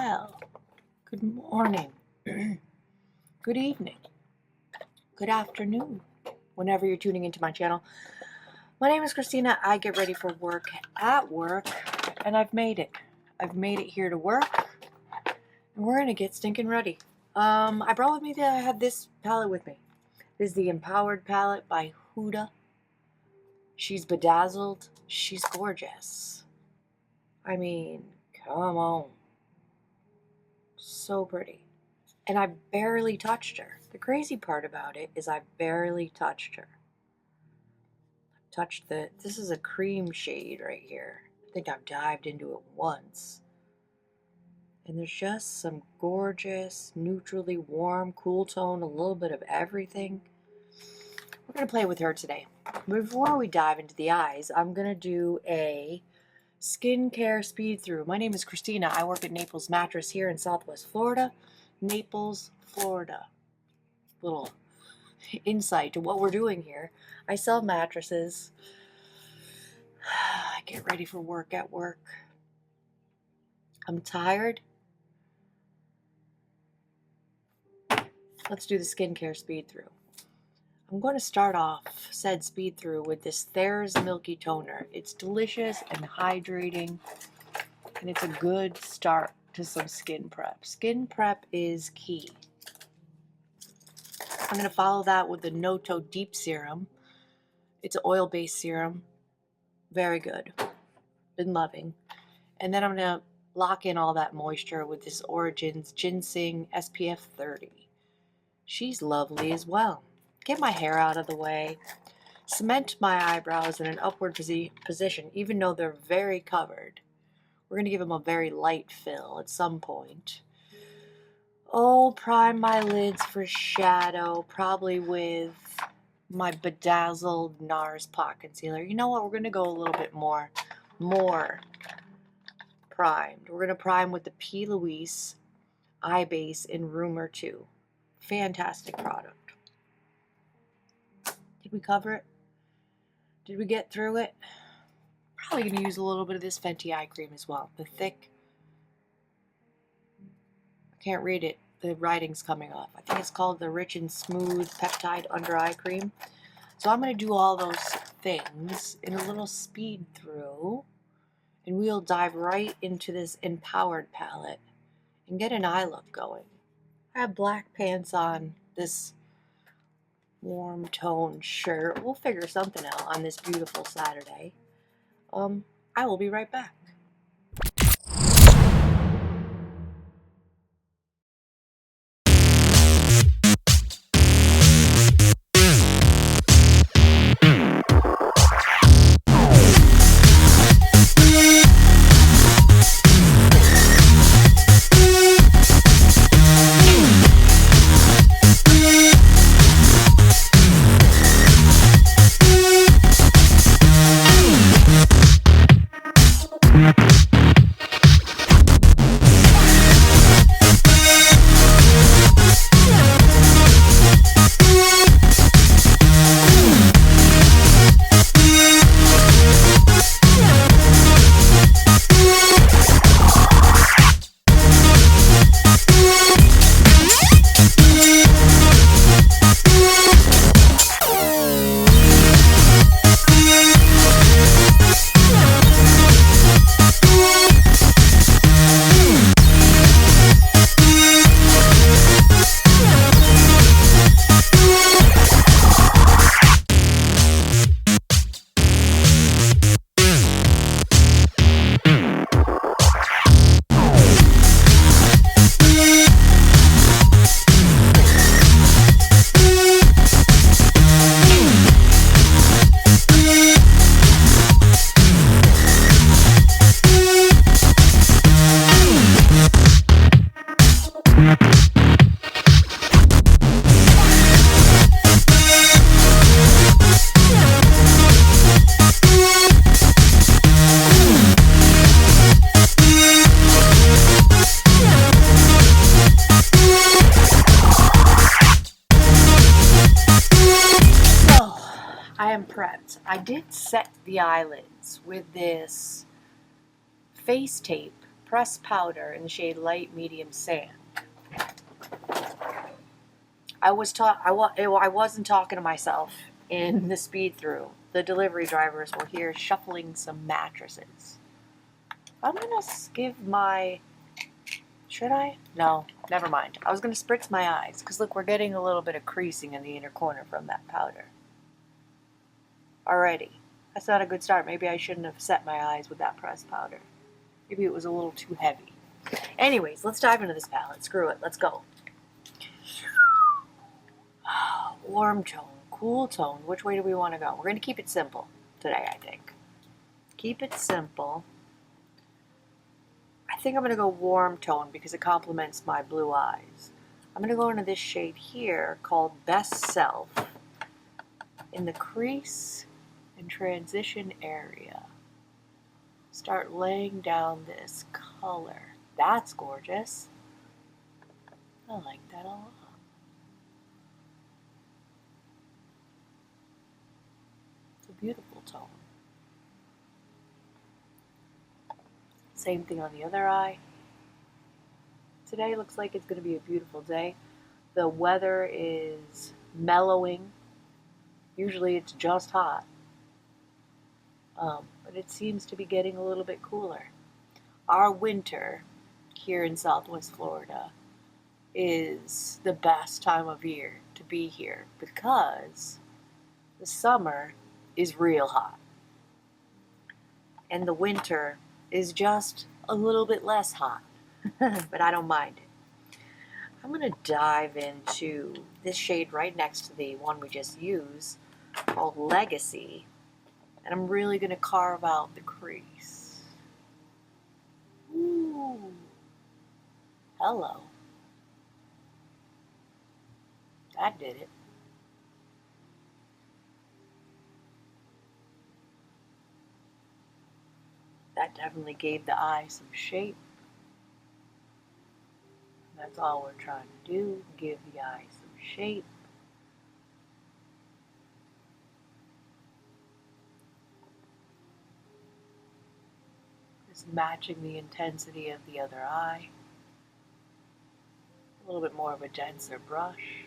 Well, good morning, good evening, good afternoon, whenever you're tuning into my channel. My name is Christina. I get ready for work at work, and I've made it. I've made it here to work, and we're gonna get stinking ready. I brought with me that I have this palette with me. This is the Empowered Palette by Huda. She's bedazzled. She's gorgeous. I mean, come on. So pretty. And I barely touched her. The crazy part about it is I barely touched her. This is a cream shade right here. I think I've dived into it once. And there's just some gorgeous, neutrally warm, cool tone, a little bit of everything. We're going to play with her today. Before we dive into the eyes, I'm going to do a skincare speed through. My name is Christina. I work at Naples Mattress here in Southwest Florida. Naples, Florida. Little insight to what we're doing here. I sell mattresses. I get ready for work at work. I'm tired. Let's do the skincare speed through. I'm going to start off said speed through with this Thayer's Milky Toner. It's delicious and hydrating, and it's a good start to some skin prep. Skin prep is key. I'm going to follow that with the Noto Deep Serum. It's an oil-based serum. Very good. Been loving. And then I'm going to lock in all that moisture with this Origins Ginseng SPF 30. She's lovely as well. Get my hair out of the way. Cement my eyebrows in an upward position, even though they're very covered. We're going to give them a very light fill at some point. Oh, prime my lids for shadow, probably with my bedazzled NARS Pot Concealer. You know what? We're going to go a little bit more primed. We're going to prime with the P. Louise Eye Base in Rumor 2. Fantastic product. Did we cover it? Did we get through it? Probably going to use a little bit of this Fenty eye cream as well. The thick. I can't read it. The writing's coming off. I think it's called the Rich and Smooth Peptide Under Eye Cream. So I'm going to do all those things in a little speed through. And we'll dive right into this Empowered palette and get an eye look going. I have black pants on, this warm tone shirt. We'll figure something out on this beautiful Saturday. I will be right back. prepped. I did set the eyelids with this face tape pressed powder in the shade Light Medium Sand. I wasn't talking to myself in the speed through. The delivery drivers were here shuffling some mattresses. I'm gonna give my... Should I? No, never mind. I was gonna spritz my eyes, because look, we're getting a little bit of creasing in the inner corner from that powder. Already. That's not a good start. Maybe I shouldn't have set my eyes with that pressed powder. Maybe it was a little too heavy. Anyways, let's dive into this palette. Screw it. Let's go. Warm tone, cool tone. Which way do we want to go? We're going to keep it simple today, I think. Keep it simple. I think I'm going to go warm tone because it complements my blue eyes. I'm going to go into this shade here called Best Self in the crease and transition area. Start laying down this color. That's gorgeous. I like that a lot. It's a beautiful tone. Same thing on the other eye. Today looks like it's going to be a beautiful day. The weather is mellowing. Usually it's just hot. But it seems to be getting a little bit cooler. Our winter here in Southwest Florida is the best time of year to be here because the summer is real hot and the winter is just a little bit less hot, but I don't mind it. I'm going to dive into this shade right next to the one we just used called Legacy, and I'm really going to carve out the crease. Ooh, hello. That did it. That definitely gave the eye some shape. That's all we're trying to do, give the eye some shape. Just matching the intensity of the other eye. A little bit more of a denser brush.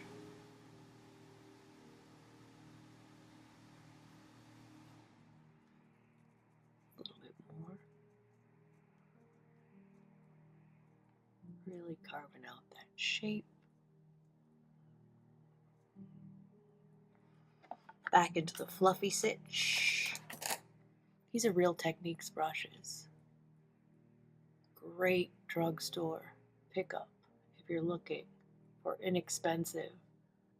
A little bit more. Really carving out that shape. Back into the fluffy stitch. These are Real Techniques brushes. Great drugstore pickup if you're looking for inexpensive,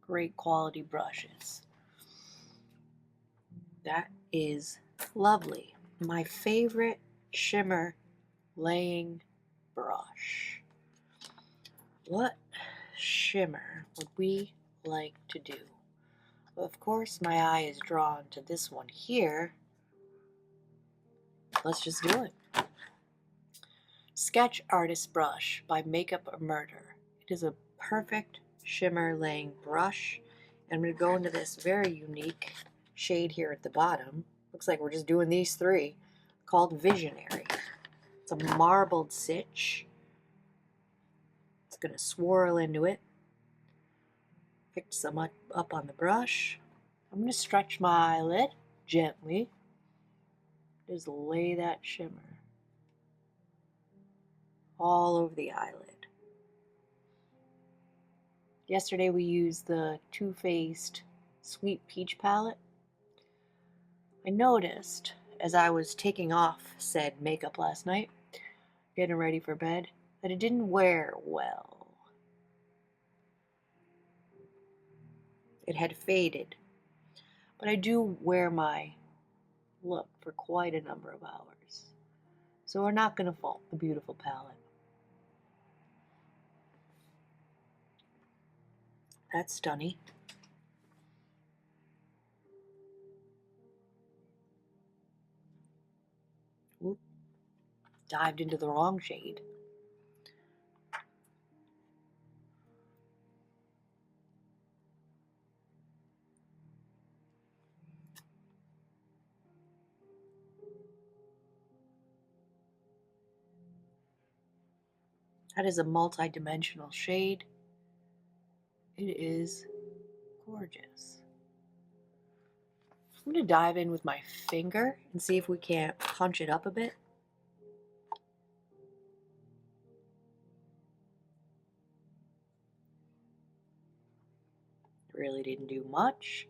great quality brushes. That is lovely. My favorite shimmer laying brush. What shimmer would we like to do? Well, of course, my eye is drawn to this one here. Let's just do it. Sketch Artist Brush by Makeup or Murder. It is a perfect shimmer laying brush. And I'm going to go into this very unique shade here at the bottom. Looks like we're just doing these three, called Visionary. It's a marbled stitch. It's going to swirl into it. Pick some up on the brush. I'm going to stretch my eyelid gently. Just lay that shimmer all over the eyelid. Yesterday we used the Too Faced Sweet Peach palette. I noticed as I was taking off said makeup last night, getting ready for bed, that it didn't wear well. It had faded. But I do wear my look for quite a number of hours. So we're not going to fault the beautiful palette. That's stunning. Oop. Dived into the wrong shade. That is a multi-dimensional shade. It is gorgeous. I'm going to dive in with my finger and see if we can't punch it up a bit. Really didn't do much.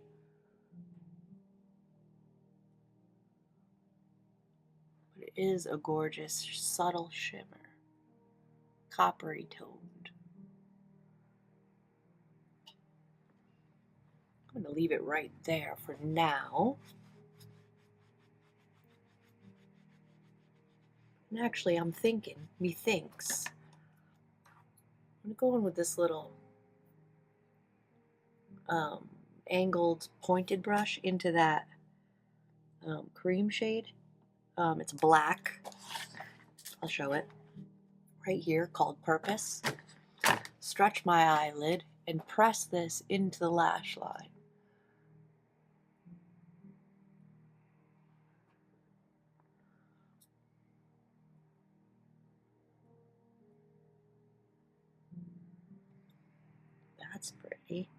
But it is a gorgeous, subtle shimmer. Coppery toned. I'm going to leave it right there for now. And actually, I'm thinking, methinks, I'm going to go in with this little angled pointed brush into that cream shade. It's black. I'll show it. Right here, called Purpose. Stretch my eyelid and press this into the lash line. That's pretty.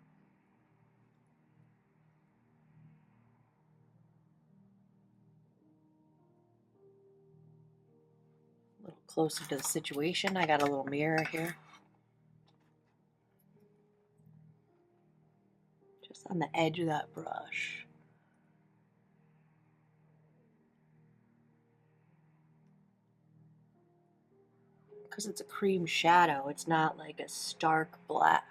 A little closer to the situation. I got a little mirror here. Just on the edge of that brush. Because it's a cream shadow, it's not like a stark black.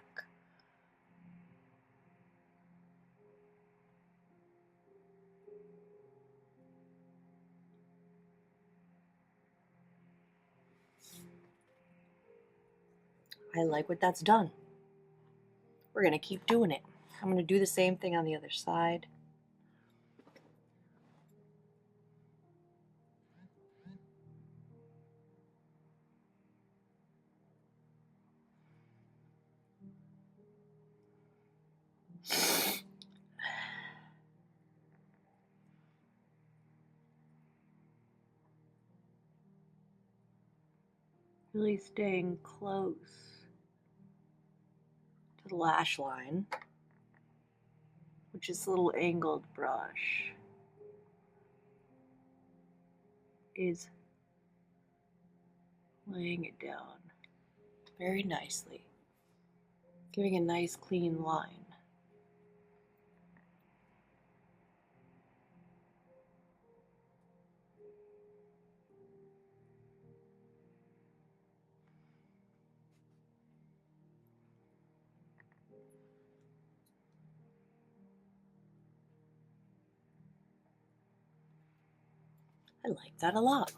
I like what that's done. We're going to keep doing it. I'm going to do the same thing on the other side. Really staying close to the lash line, which is a little angled brush is laying it down very nicely, giving a nice clean line. I like that a lot.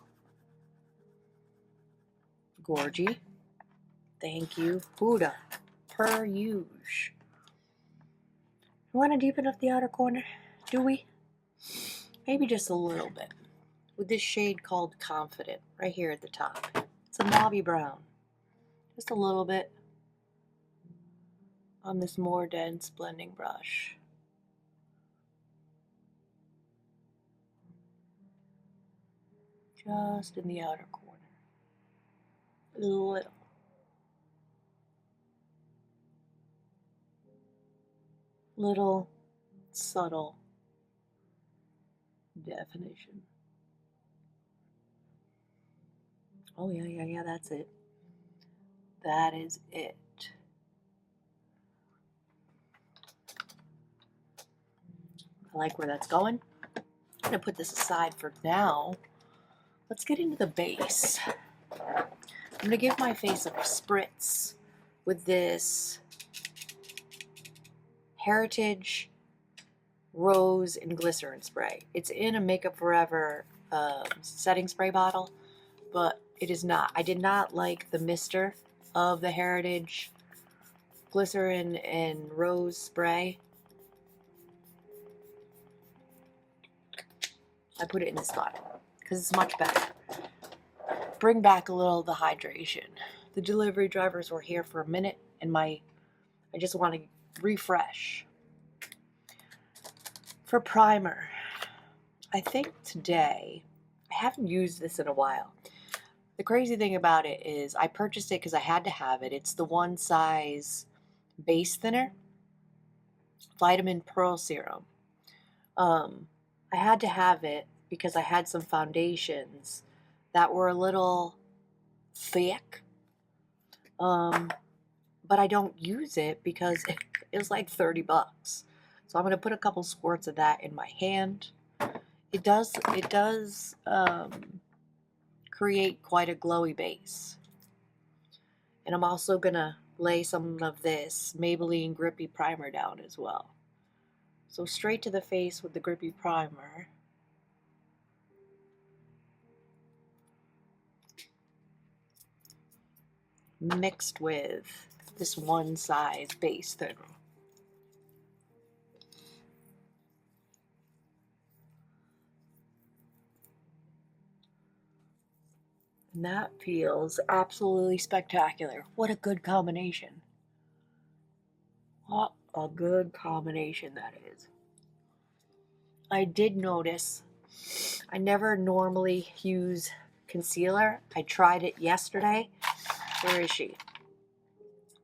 Gorgy. Thank you, Huda. Per usual. We want to deepen up the outer corner, do we? Maybe just a little bit. With this shade called Confident, right here at the top. It's a mauvey brown. Just a little bit on this more dense blending brush. Just in the outer corner. A little. Little subtle definition. Oh yeah, that's it. That is it. I like where that's going. I'm gonna put this aside for now. Let's get into the base. I'm gonna give my face a spritz with this Heritage Rose and Glycerin spray. It's in a Makeup Forever setting spray bottle, but it is not. I did not like the mister of the Heritage Glycerin and Rose spray. I put it in this bottle because it's much better. Bring back a little of the hydration. The delivery drivers were here for a minute, and I just want to refresh. For primer, I think today, I haven't used this in a while. The crazy thing about it is I purchased it because I had to have it. It's the one size base thinner, vitamin pearl serum. I had to have it because I had some foundations that were a little thick. But I don't use it because it was like 30 bucks. So I'm going to put a couple squirts of that in my hand. It does create quite a glowy base. And I'm also going to lay some of this Maybelline Grippy Primer down as well. So straight to the face with the Grippy Primer. Mixed with this one size base thinner. And that feels absolutely spectacular. What a good combination. What a good combination that is. I did notice I never normally use concealer. I tried it yesterday. Where is she?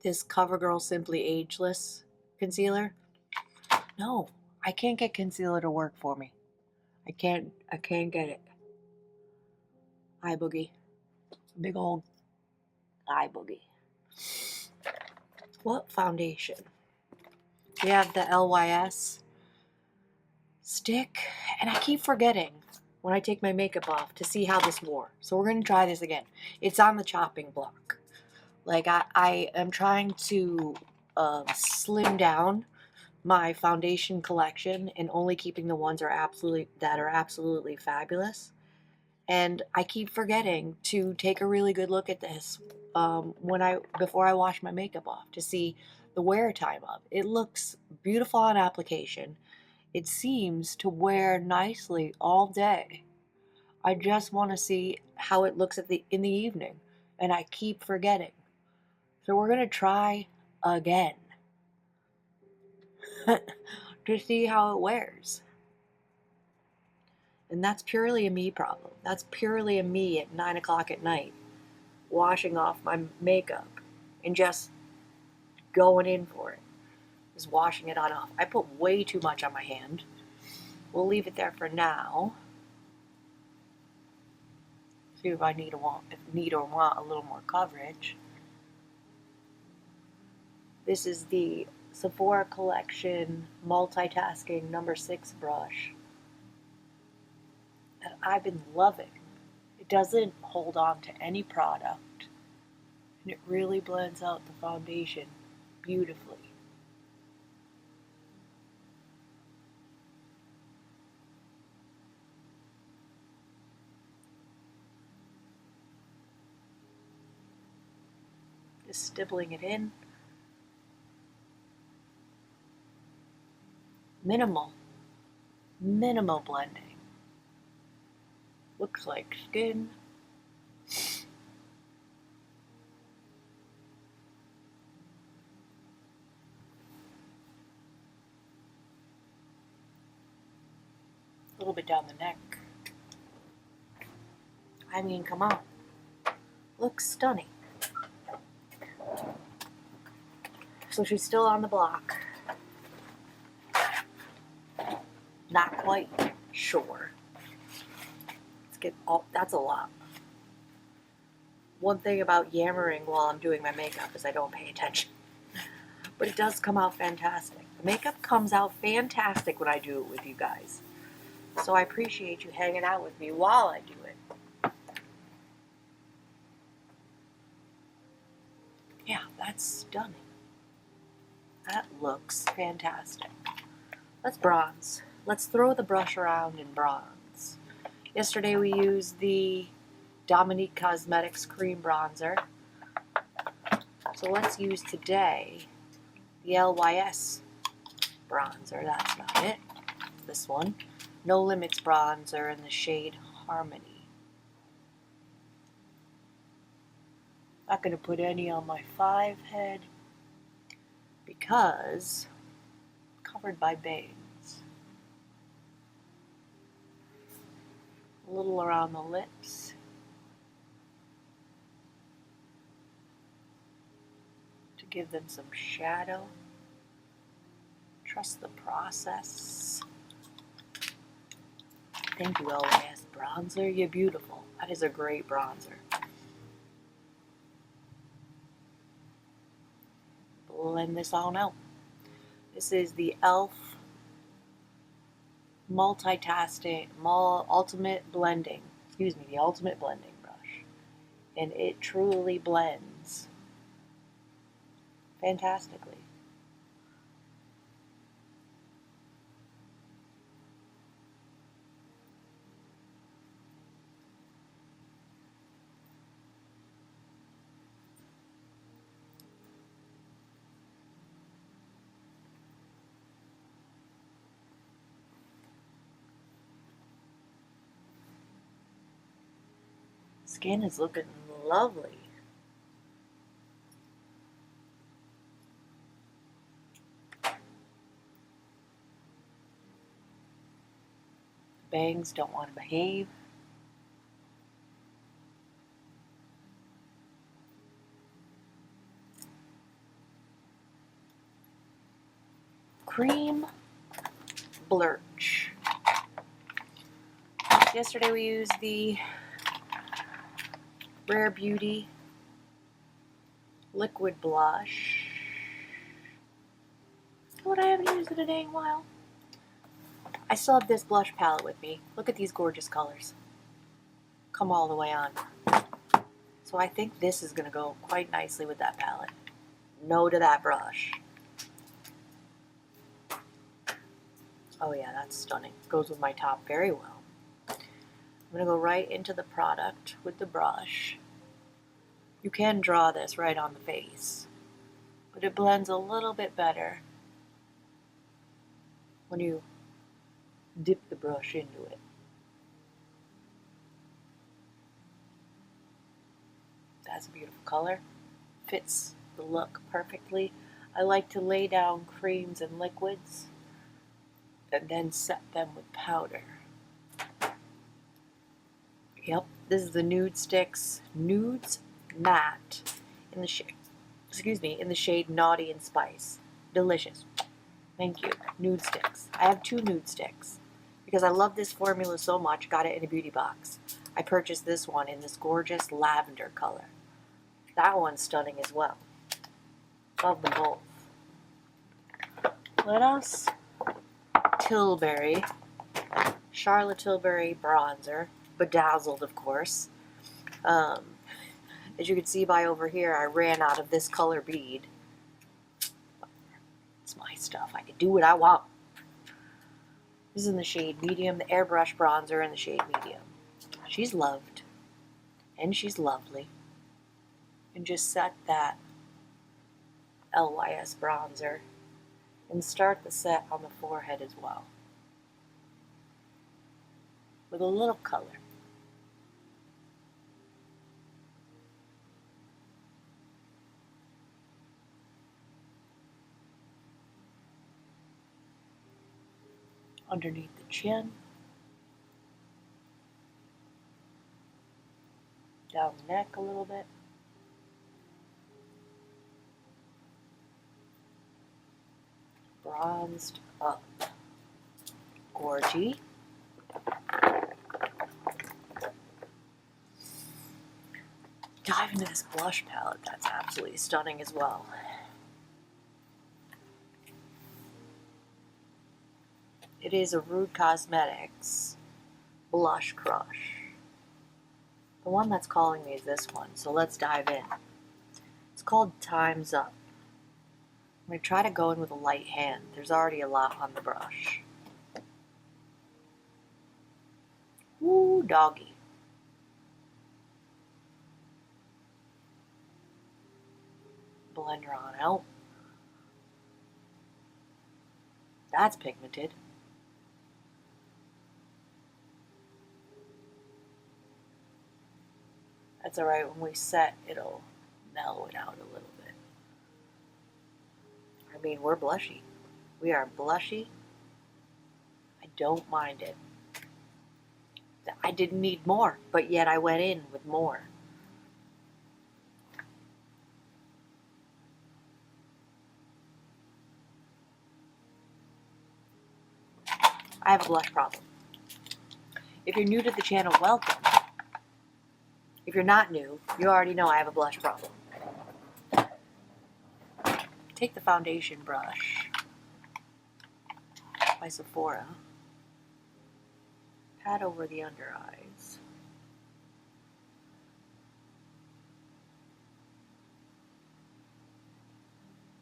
This CoverGirl Simply Ageless concealer. No, I can't get concealer to work for me. I can't get it. Eye boogie. Big old eye boogie. What foundation? We have the L.Y.S stick, and I keep forgetting when I take my makeup off to see how this wore. So we're going to try this again. It's on the chopping block. Like I am trying to slim down my foundation collection and only keeping the ones that are absolutely fabulous. And I keep forgetting to take a really good look at this before I wash my makeup off to see the wear time of it. It looks beautiful on application. It seems to wear nicely all day. I just want to see how it looks in the evening, and I keep forgetting. So we're going to try again to see how it wears. And that's purely a me problem. That's purely a me at 9 o'clock at night, washing off my makeup and just going in for it. Just washing it on off. I put way too much on my hand. We'll leave it there for now. See if I need or want a little more coverage. This is the Sephora Collection Multitasking No. 6 brush that I've been loving. It doesn't hold on to any product, and it really blends out the foundation beautifully. Just stippling it in. Minimal blending. Looks like skin. A little bit down the neck. I mean, come on. Looks stunning. So she's still on the block. Not quite sure. That's a lot. One thing about yammering while I'm doing my makeup is I don't pay attention. But it does come out fantastic. The makeup comes out fantastic when I do it with you guys. So I appreciate you hanging out with me while I do it. Yeah, that's stunning. That looks fantastic. Let's bronze. Let's throw the brush around in bronze. Yesterday we used the Dominique Cosmetics Cream Bronzer. So let's use today the L.Y.S bronzer. That's not it. This one. No Limits bronzer in the shade Harmony. Not going to put any on my 5 head because covered by bangs. A little around the lips. Give them some shadow. Trust the process. Thank you, L.Y.S bronzer. You're beautiful. That is a great bronzer. Blend this on out. This is the E.L.F multitasking, ultimate blending. Excuse me, the ultimate blending brush. And it truly blends fantastically. Skin is looking lovely. Bangs don't want to behave. Cream Blurch. Yesterday we used the Rare Beauty liquid blush. What, I haven't used it in a dang while. I still have this blush palette with me. Look at these gorgeous colors. Come all the way on. So I think this is going to go quite nicely with that palette. No to that brush. Oh yeah, that's stunning. Goes with my top very well. I'm going to go right into the product with the brush. You can draw this right on the face, but it blends a little bit better when you dip the brush into it. That's a beautiful color. Fits the look perfectly. I like to lay down creams and liquids and then set them with powder. Yep, this is the Nude Stix Nudes Matte in the shade, in the shade Naughty and Spice. Delicious. Thank you. Nude Stix. I have 2 Nude Stix because I love this formula so much. Got it in a beauty box. I purchased this one in this gorgeous lavender color. That one's stunning as well. Love them both. What else? Tilbury. Charlotte Tilbury Bronzer. Bedazzled, of course. As you can see by over here, I ran out of this color bead. It's my stuff. I can do what I want. This is in the shade medium, the Airbrush Bronzer in the shade medium. She's loved. And she's lovely. And just set that L.Y.S bronzer and start the set on the forehead as well. With a little color. Underneath the chin. Down the neck a little bit. Bronzed up. Gorgy. Dive into this blush palette. That's absolutely stunning as well. It is a Rude Cosmetics Blush Crush. The one that's calling me is this one, so let's dive in. It's called Time's Up. I'm going to try to go in with a light hand. There's already a lot on the brush. Ooh, doggy. Blend her on out. That's pigmented. That's alright, when we set, it'll mellow it out a little bit. I mean, we're blushy. We are blushy. I don't mind it. I didn't need more, but yet I went in with more. I have a blush problem. If you're new to the channel, welcome. If you're not new, you already know I have a blush problem. Take the foundation brush by Sephora, pat over the under eyes.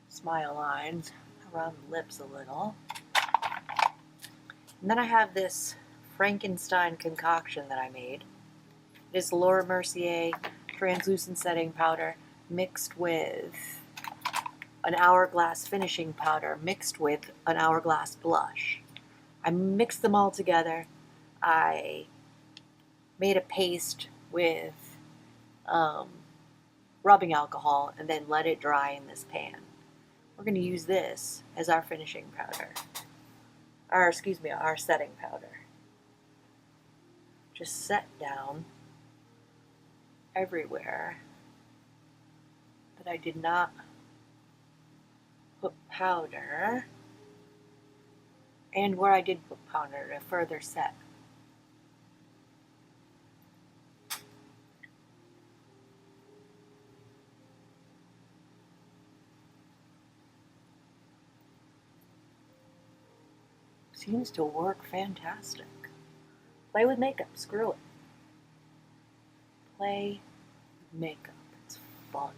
Smile lines around the lips a little. And then I have this Frankenstein concoction that I made. It is Laura Mercier translucent setting powder mixed with an hourglass finishing powder mixed with an hourglass blush. I mixed them all together. I made a paste with rubbing alcohol and then let it dry in this pan. We're going to use this as our finishing powder. Our setting powder. Just set down everywhere that I did not put powder, and where I did put powder to further set. Seems to work fantastic. Play with makeup, screw it. Play with makeup, it's fun.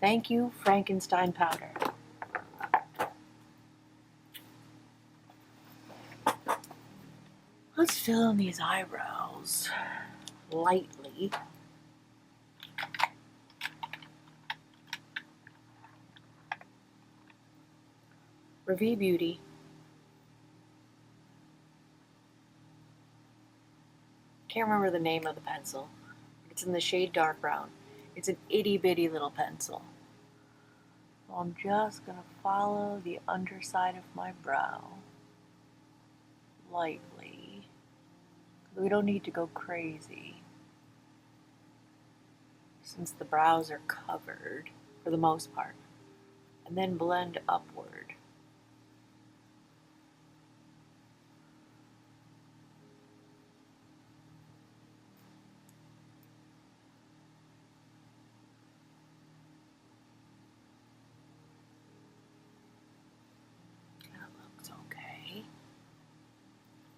Thank you, Frankenstein powder. Let's fill in these eyebrows lightly. Revie Beauty. Can't remember the name of the pencil. It's in the shade dark brown. It's an itty bitty little pencil. So I'm just gonna follow the underside of my brow lightly. We don't need to go crazy since the brows are covered for the most part. And then blend upward.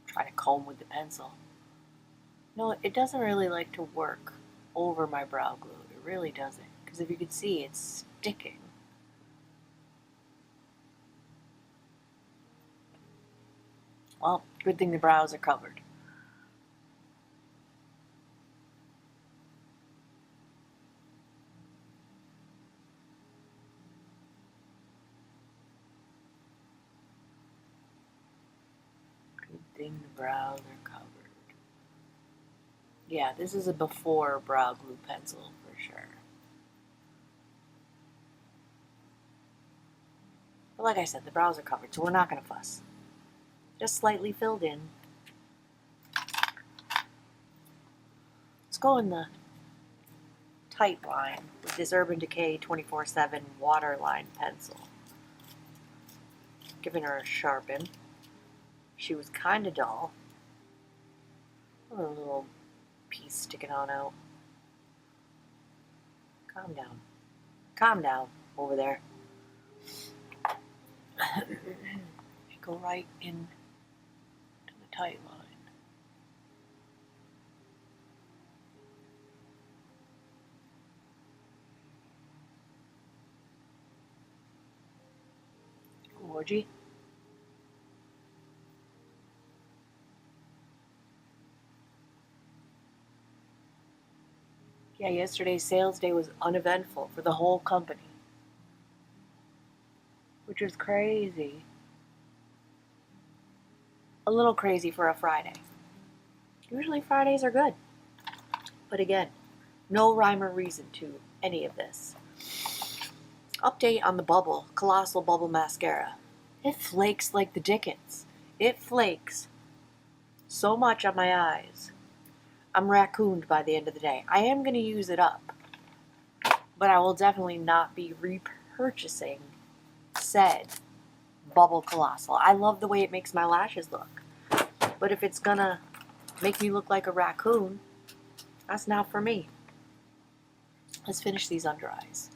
Try to comb with the pencil. No, it doesn't really like to work over my brow glue. It really doesn't. Because if you could see, it's sticking. Well, good thing the brows are covered. The brows are covered. Yeah, this is a before brow glue pencil for sure. But like I said, the brows are covered, so we're not going to fuss. Just slightly filled in. Let's go in the tight line with this Urban Decay 24/7 waterline pencil. Giving her a sharpen. She was kind of dull. A little piece sticking on out. Calm down. Calm down over there. Go right in to the tight line. Orgy. Yeah, yesterday's sales day was uneventful for the whole company, which was crazy. A little crazy for a Friday. Usually Fridays are good. But again, no rhyme or reason to any of this. Update on the Bubble, Colossal Bubble Mascara. It flakes like the dickens. It flakes so much on my eyes. I'm raccooned by the end of the day. I am going to use it up, but I will definitely not be repurchasing said Bubble Colossal. I love the way it makes my lashes look. But if it's gonna make me look like a raccoon, that's not for me. Let's finish these under eyes.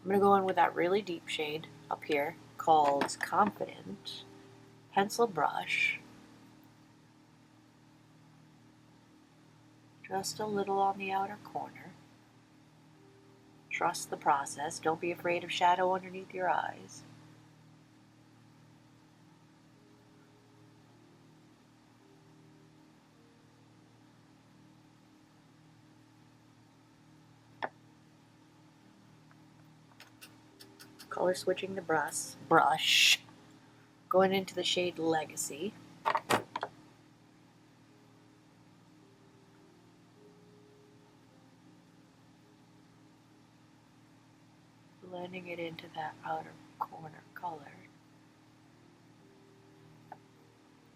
I'm gonna go in with that really deep shade up here called Confident. Pencil brush. Just a little on the outer corner. Trust the process. Don't be afraid of shadow underneath your eyes. Color switching the brush. Going into the shade Legacy. Blending it into that outer corner color.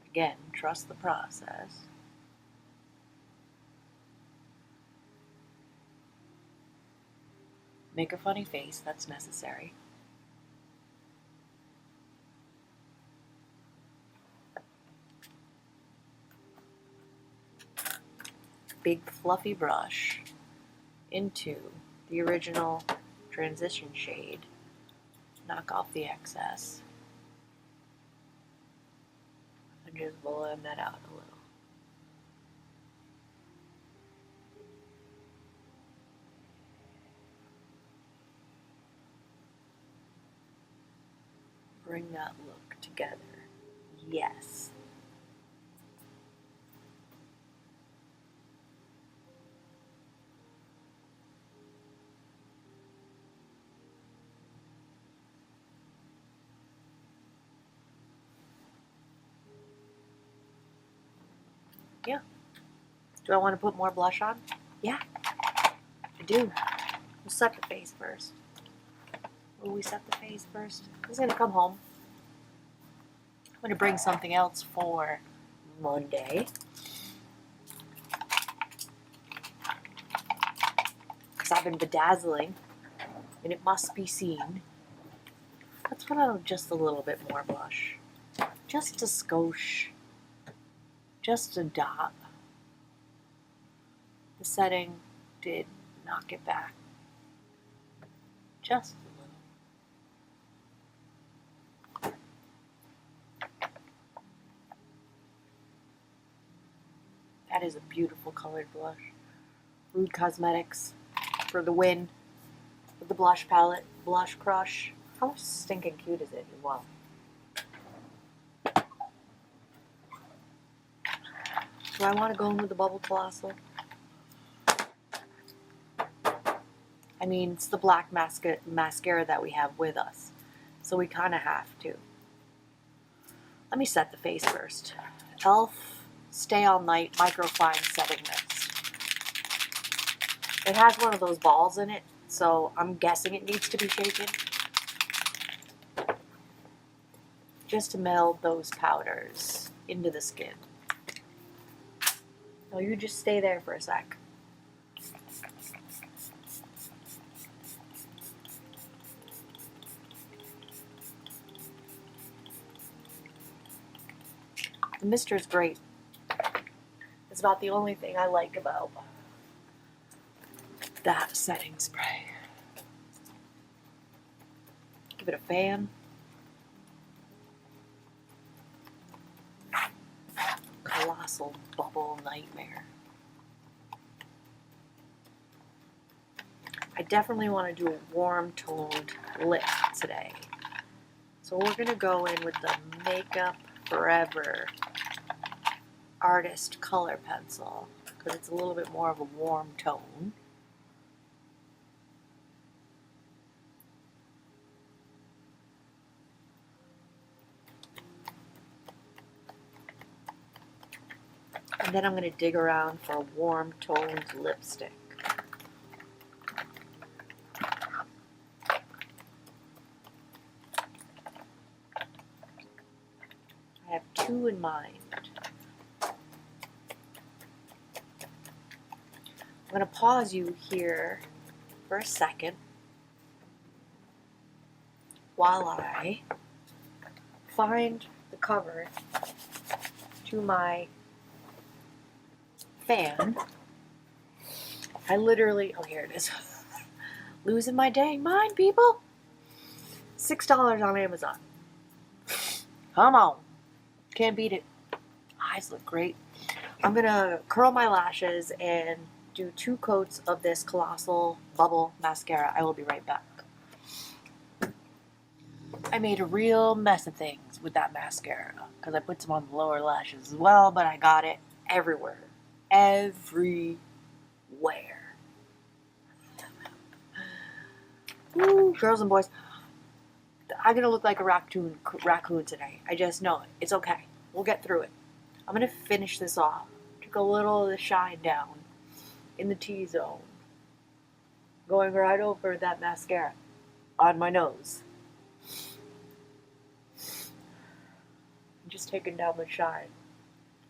Again, trust the process. Make a funny face, that's necessary. Big fluffy brush into the original transition shade. Knock off the excess. And just blend that out a little. Bring that look together. Yes. Yeah. Do I want to put more blush on? Yeah, I do. We'll set the face first. Will we set the face first? I was going to come home. I'm going to bring something else for Monday. Because I've been bedazzling, and it must be seen. Let's put on just a little bit more blush. Just a skosh. Just a dot. The setting did knock it back. Just a little. That is a beautiful colored blush. Rude Cosmetics for the win with the blush palette, Blush Crush. How stinking cute is it? Wow. Do I want to go in with the Bubble Colossal? I mean, it's the black mascara that we have with us, so we kind of have to. Let me set the face first. E.L.F. Stay All Night Microfine Setting Mist. It has one of those balls in it, so I'm guessing it needs to be shaken. Just to meld those powders into the skin. No, you just stay there for a sec. The mister is great. It's about the only thing I like about that setting spray. Give it a fan. Colossal Bubble Nightmare. I definitely want to do a warm toned lip today. So we're going to go in with the Makeup Forever Artist Color Pencil because it's a little bit more of a warm tone. And then I'm going to dig around for a warm toned lipstick. I have two in mind. I'm going to pause you here for a second while I find the cover to my fan. I literally, oh, here it is. Losing my dang mind, people. $6 on Amazon. Come on. Can't beat it. Eyes look great. I'm going to curl my lashes and do 2 coats of this Colossal Bubble Mascara. I will be right back. I made a real mess of things with that mascara because I put some on the lower lashes as well, but I got it everywhere. Everywhere. Ooh, girls and boys. I'm going to look like a raccoon today. I just know it. It's okay. We'll get through it. I'm going to finish this off. Took a little of the shine down in the T-zone. Going right over that mascara on my nose. I'm just taking down the shine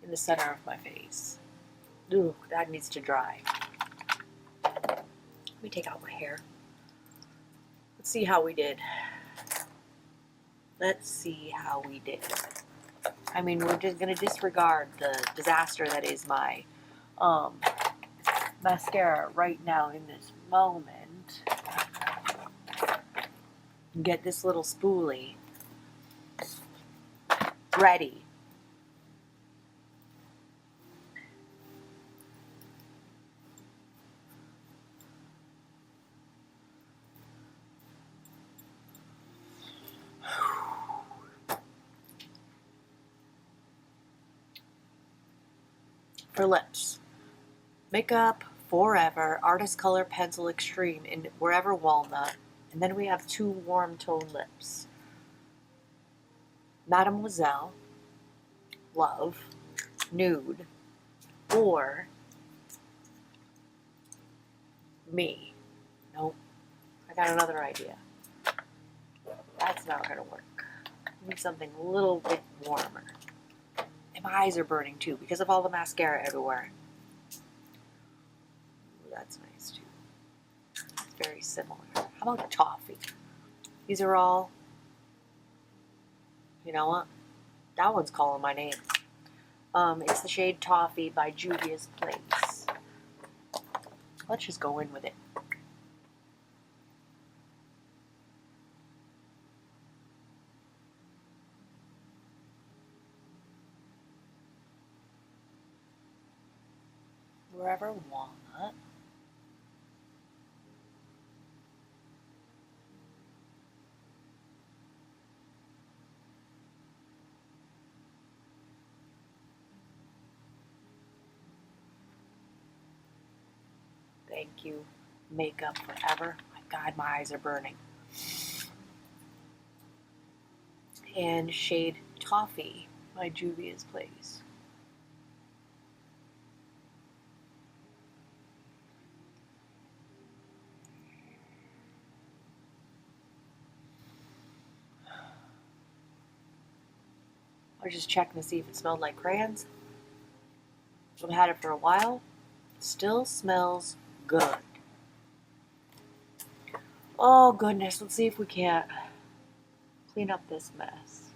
in the center of my face. Ooh, that needs to dry. Let me take out my hair. Let's see how we did. Let's see how we did. I mean, we're just going to disregard the disaster that is my mascara right now in this moment. Get this little spoolie ready. For lips, Makeup Forever Artist Color Pencil Extreme in Wherever Walnut, and then we have 2 warm tone lips. Mademoiselle, Love, Nude, or Me. Nope, I got another idea. That's not gonna work. Need something a little bit warmer. And my eyes are burning too because of all the mascara everywhere. Ooh, that's nice too. It's very similar. How about Toffee? These are all, you know what? That one's calling my name. It's the shade Toffee by Juvia's Place. Let's just go in with it. Wherever Walnut. Thank you, Makeup Forever. My God, my eyes are burning. And shade Toffee by Juvia's Place. I was just checking to see if it smelled like crayons. I've had it for a while. Still smells good. Oh goodness, let's see if we can't clean up this mess.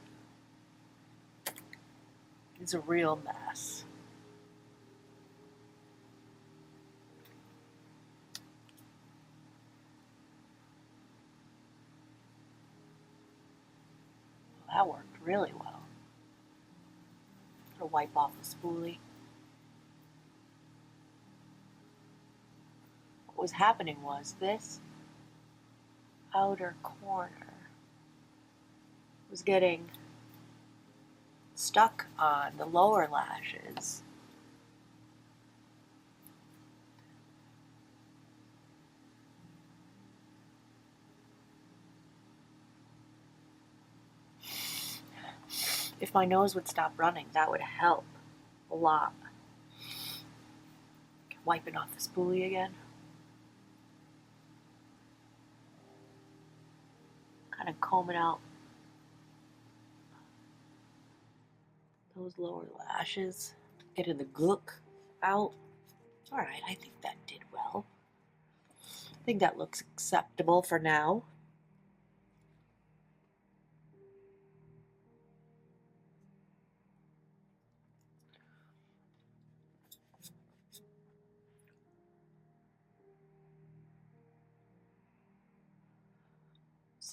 It's a real mess. Well, that worked really well. I'm gonna wipe off the spoolie. What was happening was this outer corner was getting stuck on the lower lashes. If my nose would stop running, that would help a lot. Wiping off the spoolie again. Kind of combing out those lower lashes. Getting the gook out. Alright, I think that did well. I think that looks acceptable for now.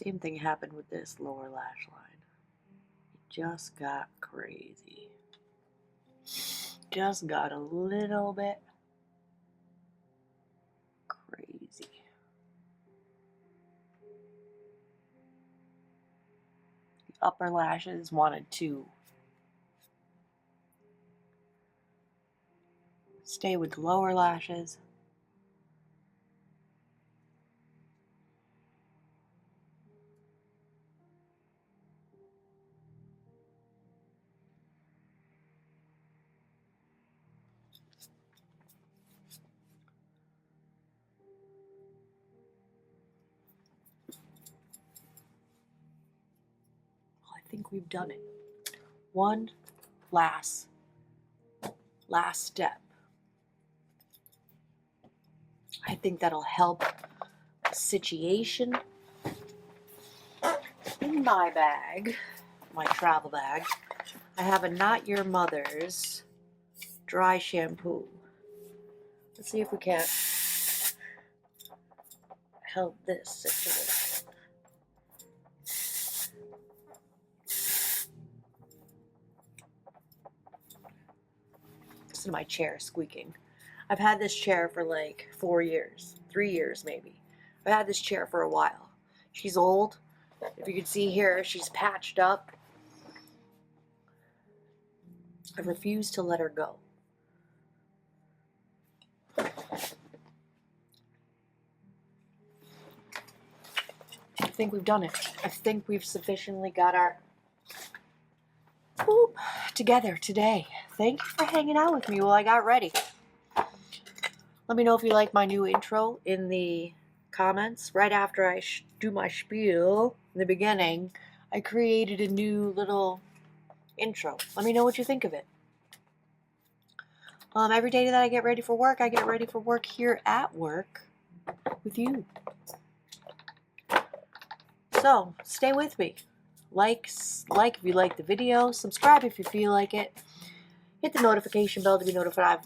Same thing happened with this lower lash line. It just got crazy. Just got a little bit crazy. The upper lashes wanted to stay with the lower lashes. I think we've done it. One last step. I think that'll help the situation. In my bag, my travel bag, I have a Not Your Mother's dry shampoo. Let's see if we can't help this situation. Listen to my chair squeaking. I've had this chair for like 4 years, 3 years maybe. I've had this chair for a while. She's old. If you can see here, she's patched up. I refuse to let her go. I think we've done it. I think we've sufficiently got our together today. Thank you for hanging out with me while I got ready. Let me know if you like my new intro in the comments. Right after I do my spiel in the beginning, I created a new little intro. Let me know what you think of it. Every day that I get ready for work, I get ready for work here at work with you. So stay with me. Like if you like the video. Subscribe if you feel like it. Hit the notification bell to be notified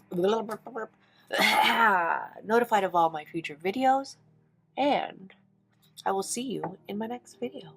of all my future videos. And I will see you in my next video.